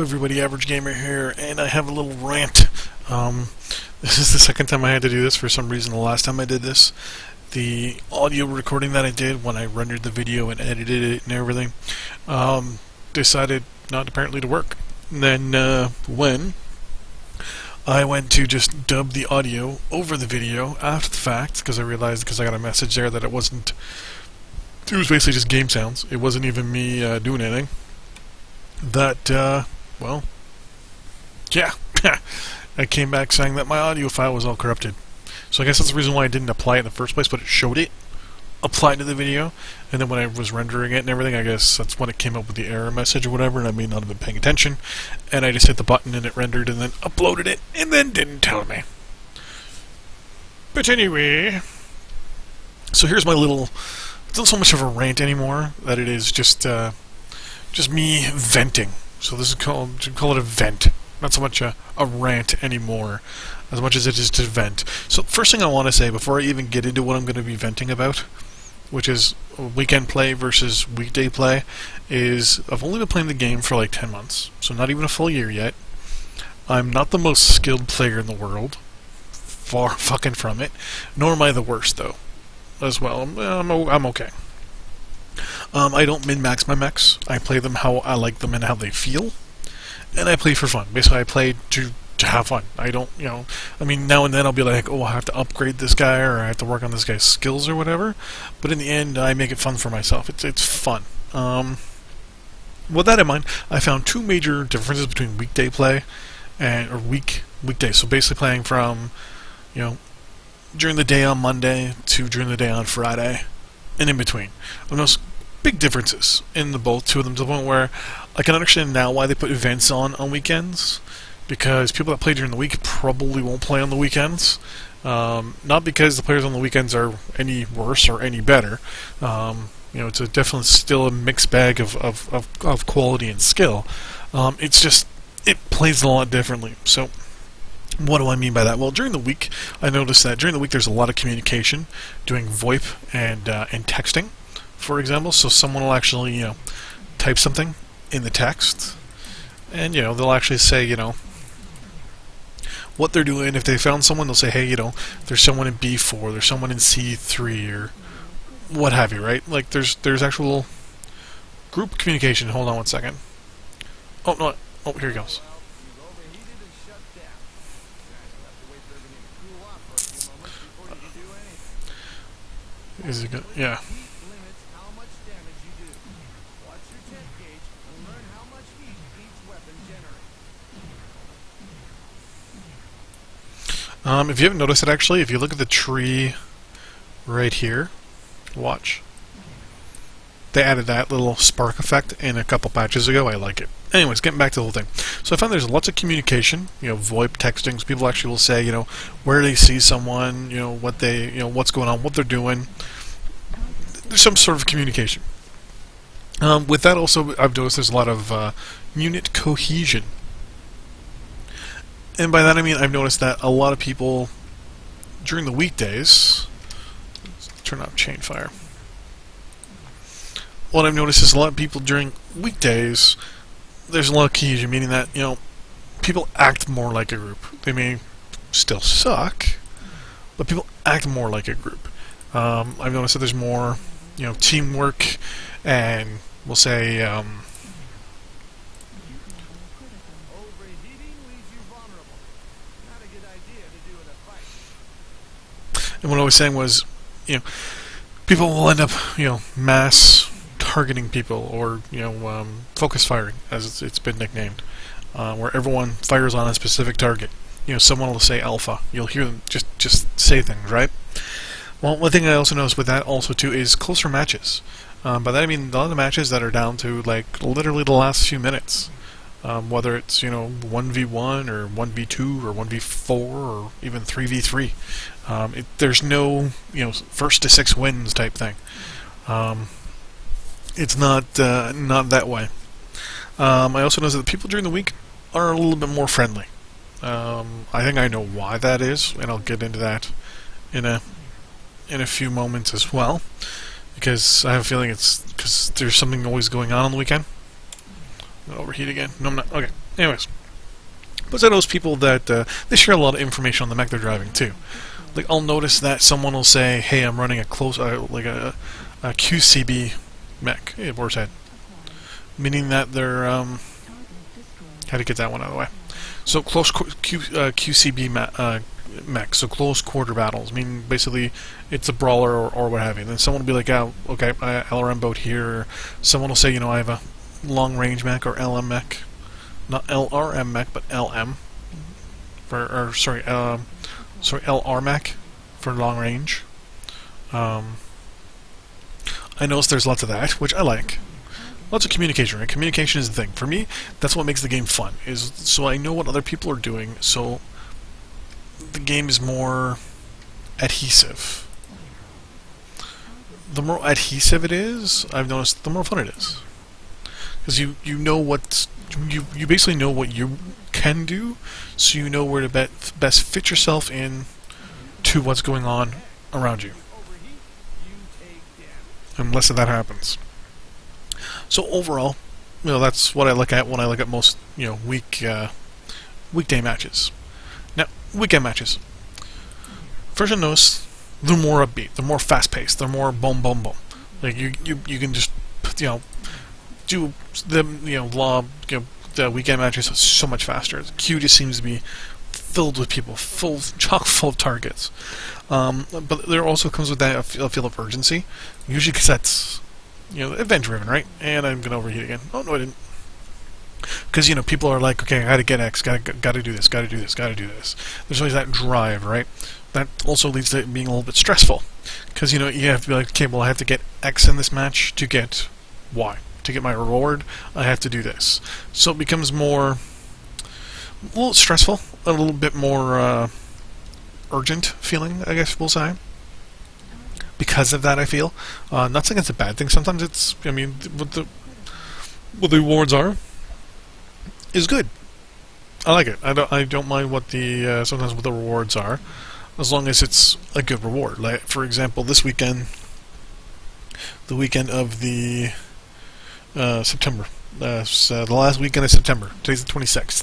everybody, Average Gamer here, and I have a little rant. This is the second time I had to do this for some reason. The last time I did this, the audio recording that I did when I rendered the video and edited it and everything, decided not apparently to work. And then when I went to just dub the audio over the video after the fact, because I realized, because I got a message there that it was basically just game sounds. It wasn't even me doing anything. That, well, yeah, I came back saying that my audio file was all corrupted. So I guess that's the reason why I didn't apply it in the first place, but it showed it applied to the video, and then when I was rendering it and everything, I guess that's when it came up with the error message or whatever, and I may not have been paying attention, and I just hit the button and it rendered and then uploaded it, and then didn't tell me. But anyway, so here's my little, it's not so much of a rant anymore, that it is just me venting. So this is call it a vent. Not so much a rant anymore, as much as it is to vent. So first thing I want to say, before I even get into what I'm going to be venting about, which is weekend play versus weekday play, is I've only been playing the game for like 10 months, so not even a full year yet. I'm not the most skilled player in the world, far fucking from it, nor am I the worst though, as well. I'm okay. I don't min-max my mechs. I play them how I like them and how they feel. And I play for fun. Basically, I play to have fun. I don't, I mean, now and then I'll be like, oh, I have to upgrade this guy, or I have to work on this guy's skills or whatever. But in the end, I make it fun for myself. It's fun. With that in mind, I found two major differences between weekday play or weekday. So basically playing from, during the day on Monday to during the day on Friday, and in between. I've noticed big differences in the both two of them, to the point where I can understand now why they put events on weekends, because people that play during the week probably won't play on the weekends. Not because the players on the weekends are any worse or any better. It's definitely still a mixed bag of quality and skill. It's just, it plays a lot differently. So what do I mean by that? Well, during the week, I noticed that during the week there's a lot of communication, doing VoIP and texting, for example. So someone will actually, type something in the text, and they'll actually say, what they're doing. If they found someone, they'll say, hey, there's someone in B4, there's someone in C3, or what have you, right? Like there's actual group communication. Hold on one second. Oh no! Oh, here he goes. Is it good? Yeah. If you haven't noticed it, actually, if you look at the tree right here, watch. They added that little spark effect in a couple patches ago. I like it. Anyways, getting back to the whole thing. So I found there's lots of communication, VoIP texting. So people actually will say, where they see someone, what they, what's going on, what they're doing. There's some sort of communication. With that also, I've noticed there's a lot of unit cohesion. And by that I mean I've noticed that a lot of people during the weekdays, let's turn off chain fire. What I've noticed is a lot of people during weekdays, there's a lot of cohesion, meaning that, people act more like a group. They may still suck, but people act more like a group. I've noticed that there's more, teamwork, and we'll say, and what I was saying was, people will end up, mass targeting people, or, focus firing, as it's been nicknamed, where everyone fires on a specific target. Someone will say alpha. You'll hear them just say things, right? Well, one thing I also noticed with that also too is closer matches. By that I mean a lot of the matches that are down to like literally the last few minutes. Whether it's 1v1 or 1v2 or 1v4 or even 3v3. There's no first to 6 wins type thing. It's not that way. I also noticed that the people during the week are a little bit more friendly. I think I know why that is, and I'll get into that in a few moments as well, because I have a feeling it's because there's something always going on the weekend. I'm gonna overheat again. No, I'm not. Okay. Anyways. But I know those people that they share a lot of information on the mech they're driving too. Like I'll notice that someone will say, "Hey, I'm running a close like a QCB mech." Hey, boar's head. Meaning that they're how to get that one out of the way. So close QCB mech, so close quarter battles. Meaning basically it's a brawler or what have you. Then someone will be like, "Oh, okay, LRM boat here." Someone will say, "You know, I have a long range mech or LM mech." Not LRM mech, but LM. LR mech for long range. I noticed there's lots of that, which I like. Lots of communication, right? Communication is the thing. For me, that's what makes the game fun. Is so I know what other people are doing, so the game is more adhesive. The more adhesive it is, I've noticed, the more fun it is. Because you know what you basically know what you can do, so you know where to best fit yourself in to what's going on around you. And less of that happens. So overall, that's what I look at when I look at most weekday matches. Now, weekend matches. First, I notice they're more upbeat, they're more fast-paced, they're more boom, boom, boom. Like you can just do the the weekend matches so much faster. The queue just seems to be filled with people, chock full of targets. But there also comes with that a feel of urgency, usually because that's event driven, right? And I'm gonna overheat again. Oh no, I didn't. Because people are like, okay, I gotta get X, gotta do this, gotta do this, gotta do this. There's always that drive, right? That also leads to it being a little bit stressful, because you have to be like, okay, well, I have to get X in this match to get Y. To get my reward, I have to do this. So it becomes a little stressful, a little bit more urgent feeling, I guess we'll say. Because of that, I feel. Not saying it's a bad thing. Sometimes it's, what the rewards are is good. I like it. I don't mind what sometimes what the rewards are, as long as it's a good reward. Like, for example, this weekend, the weekend of the September. The last weekend of September. Today's the 26th.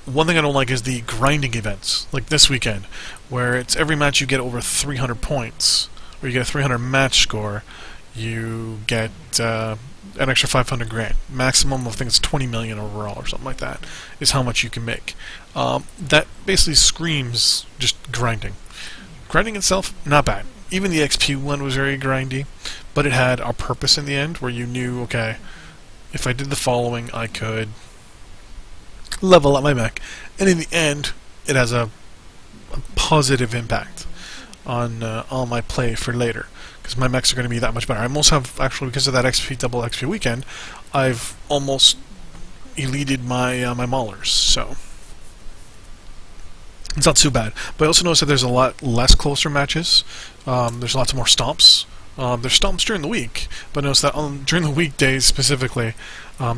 One thing I don't like is the grinding events, like this weekend, where it's every match you get over 300 points, or you get a 300 match score, you get an extra 500 grand. Maximum of, I think it's 20 million overall, or something like that, is how much you can make. That basically screams just grinding. Grinding itself, not bad. Even the XP one was very grindy, but it had a purpose in the end where you knew, okay, if I did the following, I could level up my mech, and in the end, it has a positive impact on my play for later, because my mechs are going to be that much better. I almost have, actually, because of that double XP weekend, I've almost elited my my maulers, so it's not too bad. But I also noticed that there's a lot less closer matches. There's lots more stomps. There's stomps during the week, but notice that during the weekdays specifically,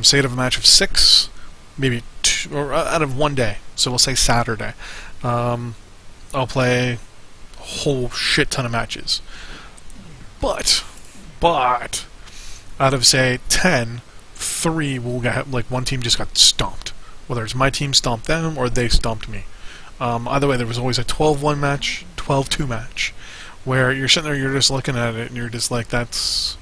say out of a match of 6, maybe 2, or out of one day, so we'll say Saturday, I'll play a whole shit ton of matches. But out of say 10, 3 will get, like, one team just got stomped. Whether it's my team stomped them or they stomped me. Either way, there was always a 12-1 match, 12-2 match, where you're sitting there, you're just looking at it, and you're just like, that's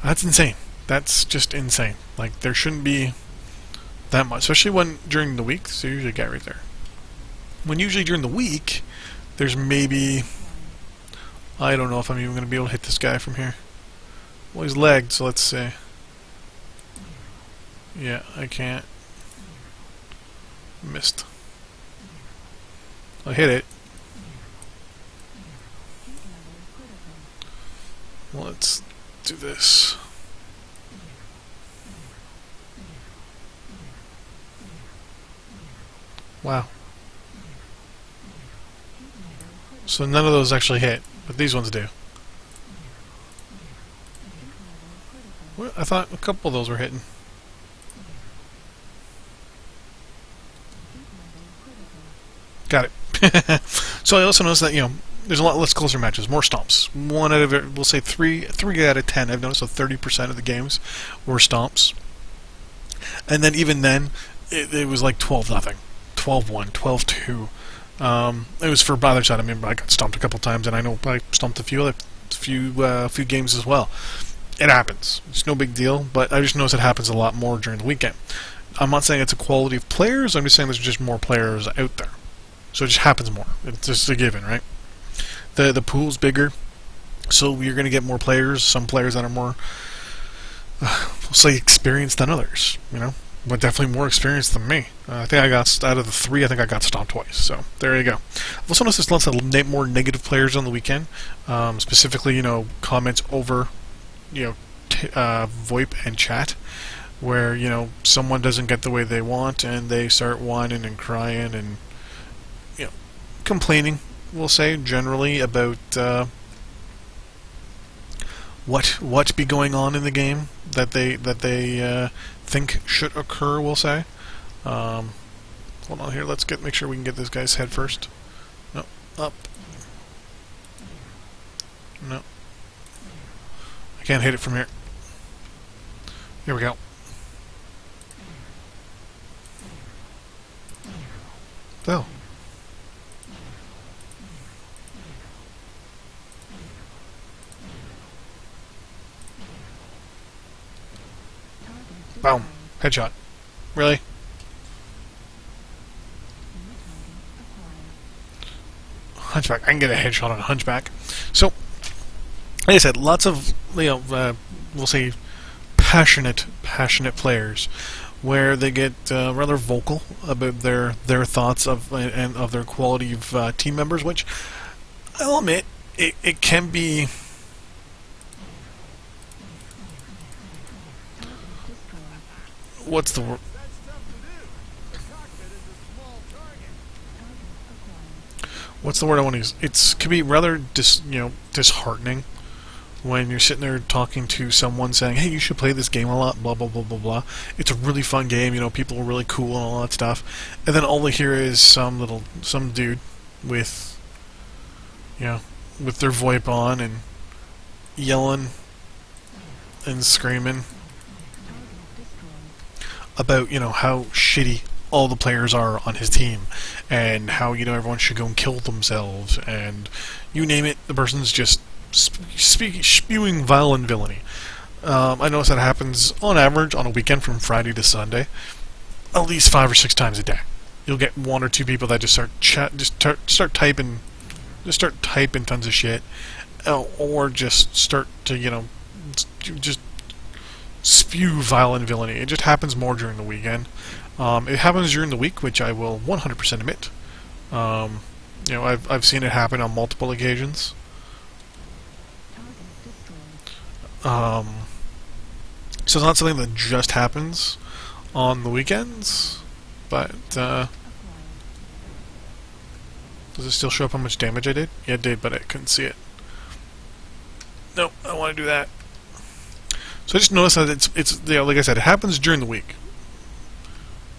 insane. That's just insane. Like, there shouldn't be that much, especially when during the week. So you usually get right there. When usually during the week, there's maybe, I don't know if I'm even going to be able to hit this guy from here. Well, he's lagged, so let's see. Yeah, I can't. Missed. I hit it. Let's do this. Wow. So none of those actually hit, but these ones do. Well, I thought a couple of those were hitting. Got it. So I also noticed that, there's a lot less closer matches, more stomps. One out of, we'll say three out of 10. I've noticed, so 30% of the games were stomps. And then even then, it was like 12-0, 12-1, 12-2. It was for either side. I mean, I got stomped a couple times, and I know I stomped a few games as well. It happens. It's no big deal, but I just notice it happens a lot more during the weekend. I'm not saying it's a quality of players. I'm just saying there's just more players out there, so it just happens more. It's just a given, right? The pool's bigger, so you're going to get more players. Some players that are more, we'll say, experienced than others. You know, but definitely more experienced than me. I think I got, out of the three, I think I got stomped twice. So there you go. I've also noticed there's lots of more negative players on the weekend. Specifically, you know, comments over, you know, VoIP and chat, where, you know, someone doesn't get the way they want and they start whining and crying and, you know, complaining, we'll say, generally about what be going on in the game that they think should occur, we'll say. Hold on here, let's make sure we can get this guy's head first. No, up. No. I can't hit it from here. Here we go. Oh. Boom. Headshot. Really? Hunchback. I can get a headshot on a hunchback. So, like I said, lots of, you know, we'll say passionate players, where they get rather vocal about their thoughts of and of their quality of team members, which I'll admit it can be. What's the word? What's the word I want to use? It can be rather disheartening when you're sitting there talking to someone saying, "Hey, you should play this game a lot." Blah blah blah blah blah. It's a really fun game. You know, people are really cool and all that stuff. And then all they hear is some dude with, you know, with their VoIP on and yelling and screaming about, you know, how shitty all the players are on his team, and how, you know, everyone should go and kill themselves, and you name it, the person's just spewing violent villainy. I notice that happens on average on a weekend from Friday to Sunday, at least 5 or 6 times a day. You'll get 1 or 2 people that just start typing tons of shit, or just start to, you know, just spew violent villainy. It just happens more during the weekend. It happens during the week, which I will 100% admit. You know, I've seen it happen on multiple occasions. So it's not something that just happens on the weekends, but does it still show up how much damage I did? Yeah, it did, but I couldn't see it. No, I don't want to do that. So I just noticed that it's you know, like I said, it happens during the week,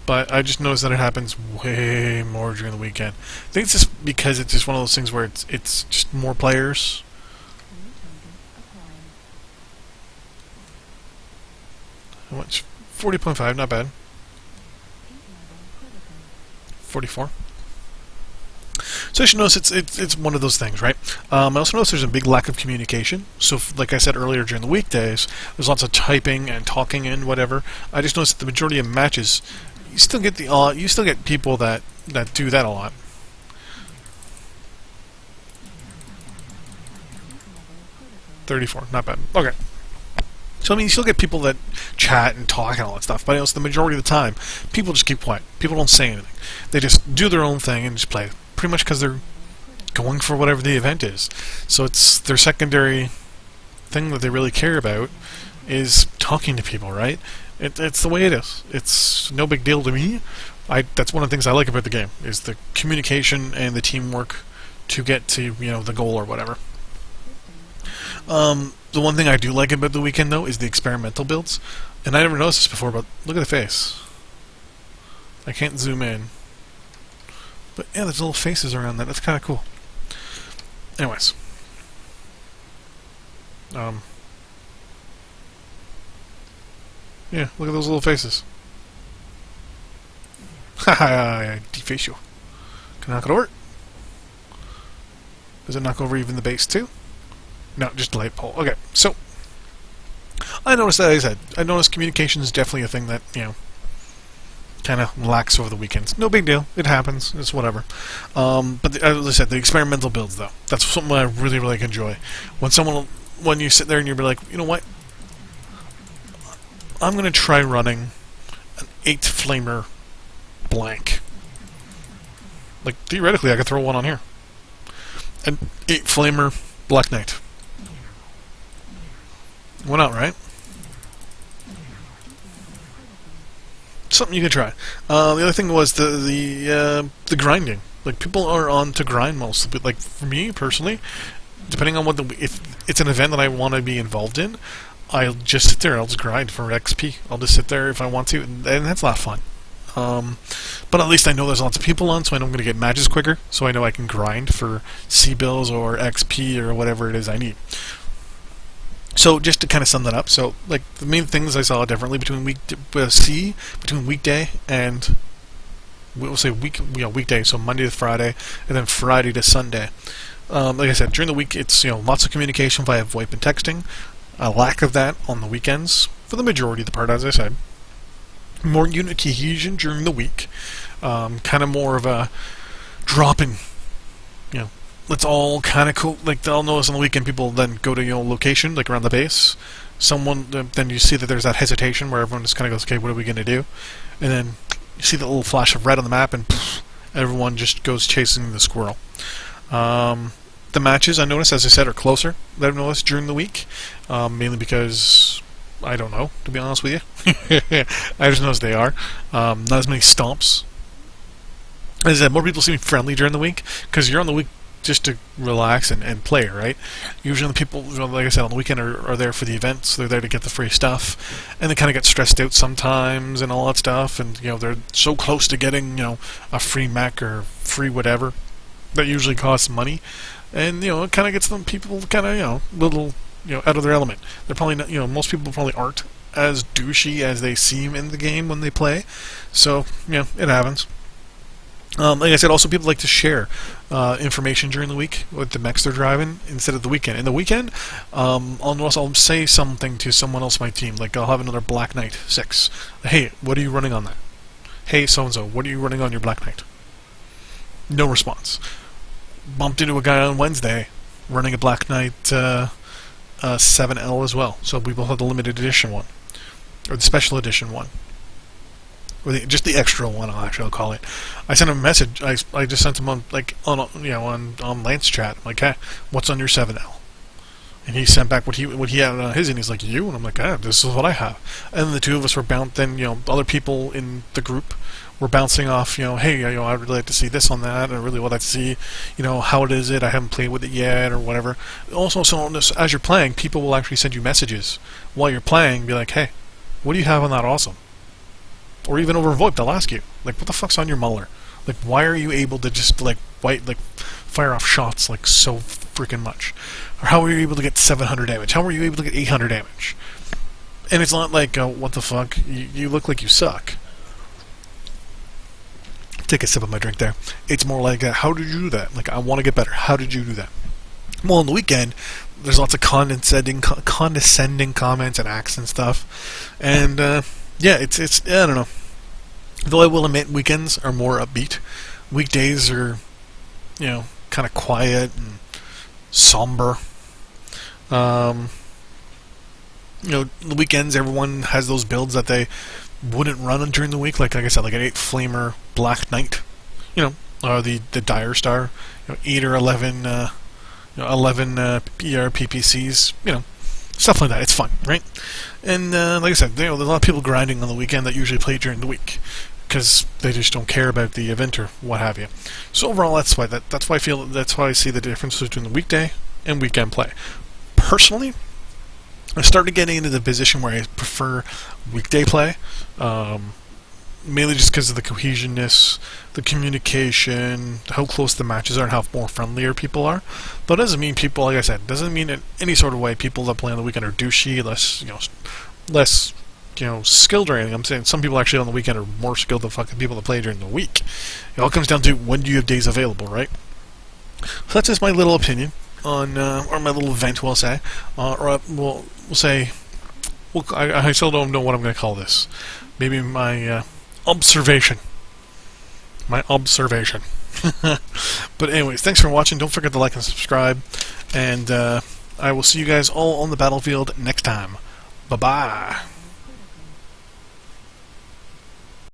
but I just noticed that it happens way more during the weekend. I think it's just because it's just one of those things where it's just more players. How much? 40.5, not bad. 44. So I should notice it's one of those things, right? I also notice there's a big lack of communication. So, like I said earlier, during the weekdays, there's lots of typing and talking and whatever. I just noticed that the majority of matches, you still get people that do that a lot. $34, not bad. Okay. So, I mean, you still get people that chat and talk and all that stuff, but it's the majority of the time, people just keep quiet. People don't say anything. They just do their own thing and just play. Pretty much because they're going for whatever the event is. So it's their secondary thing that they really care about is talking to people, right? It's the way it is. It's no big deal to me. That's one of the things I like about the game, is the communication and the teamwork to get to, you know, the goal or whatever. The one thing I do like about the weekend, though, is the experimental builds. And I never noticed this before, but look at the face. I can't zoom in. But yeah, there's little faces around that. That's kind of cool. Anyways. Yeah, look at those little faces. Haha, deface you. Can I knock it over? Does it knock over even the base too? No, just the light pole. Okay, so I noticed that, as I said, I noticed communication is definitely a thing that, kind of lacks over the weekends. No big deal. It happens. It's whatever. But as I said, the experimental builds, though, that's something I really, really enjoy. When you sit there and you're like, you know what? I'm going to try running an 8 flamer blank. Like, theoretically, I could throw one on here. An 8 flamer Black Knight. Why not, right? Something you could try. The other thing was the grinding. Like, people are on to grind mostly, but like for me personally, depending on if it's an event that I want to be involved in, I'll just sit there. I'll just grind for XP. I'll just sit there if I want to, and that's a lot of fun. But at least I know there's lots of people on, so I know I'm going to get matches quicker. So I know I can grind for C bills or XP or whatever it is I need. So just to kind of sum that up, so like the main things I saw differently between weekday and we'll say weekday, so Monday to Friday, and then Friday to Sunday. Like I said, during the week it's lots of communication via VoIP and texting. A lack of that on the weekends for the majority of the part, as I said. More unit cohesion during the week, kind of more of a dropping. Let's all kind of like I'll notice on the weekend people then go to location like around the base. Then you see that there's that hesitation where everyone just kind of goes, okay, what are we gonna do? And then you see the little flash of red on the map, and everyone just goes chasing the squirrel. The matches I noticed, as I said, are closer that I've noticed during the week, mainly because I don't know, to be honest with you. I just noticed they are not as many stomps. As I said, more people seem friendly during the week because you're on the week just to relax and play, right? Usually the people, like I said, on the weekend are there for the events. They're there to get the free stuff, and they kind of get stressed out sometimes and all that stuff. And they're so close to getting a free mech or free whatever that usually costs money, and it kind of gets them people kind of little out of their element. They're probably not, most people probably aren't as douchey as they seem in the game when they play. So it happens. Like I said, also people like to share information during the week with the mechs they're driving instead of the weekend. In the weekend, I'll say something to someone else on my team. Like I'll have another Black Knight 6. Hey, what are you running on that? Hey, so-and-so, what are you running on your Black Knight? No response. Bumped into a guy on Wednesday running a Black Knight 7L as well. So we both have the limited edition one. Or the special edition one. Or just the extra one, I'll call it. I sent him a message. I just sent him on Lance chat. I'm like, hey, what's on your 7L? And he sent back what he had on his, and he's like, you? And I'm like, this is what I have. And then the two of us were other people in the group were bouncing off, hey, I'd really like to see this on that, and I really would like to see, how it is I haven't played with it yet, or whatever. Also, as you're playing, people will actually send you messages while you're playing, be like, hey, what do you have on that awesome? Or even over VoIP, they'll ask you, like, what the fuck's on your Muller? Like, why are you able to just, fire off shots, so freaking much? Or how are you able to get 700 damage? How are you able to get 800 damage? And it's not like, what the fuck, you look like you suck. Take a sip of my drink there. It's more like, how did you do that? Like, I want to get better. How did you do that? Well, on the weekend, there's lots of condescending comments and acts and stuff. And, it's I don't know. Though I will admit, weekends are more upbeat. Weekdays are, kind of quiet and somber. The weekends, everyone has those builds that they wouldn't run during the week. Like I said, like an 8 flamer Black Knight, or the Dire Star, 8 or 11, 11 ER PPCs, stuff like that. It's fun, right? And like I said, there's a lot of people grinding on the weekend that usually play during the week because they just don't care about the event or what have you. So overall, that's why I see the difference between the weekday and weekend play. Personally, I started getting into the position where I prefer weekday play. mainly just because of the cohesionness, the communication, how close the matches are, and how more friendlier people are. But it doesn't mean people, like I said, doesn't mean in any sort of way people that play on the weekend are douchey, less skilled or anything. I'm saying some people actually on the weekend are more skilled than fucking people that play during the week. It all comes down to when do you have days available, right? So that's just my little opinion on, or my little vent, we'll say, or we'll say. Well, I still don't know what I'm going to call this. Maybe my observation. My observation. But anyways, thanks for watching. Don't forget to like and subscribe. And I will see you guys all on the battlefield next time. Bye-bye.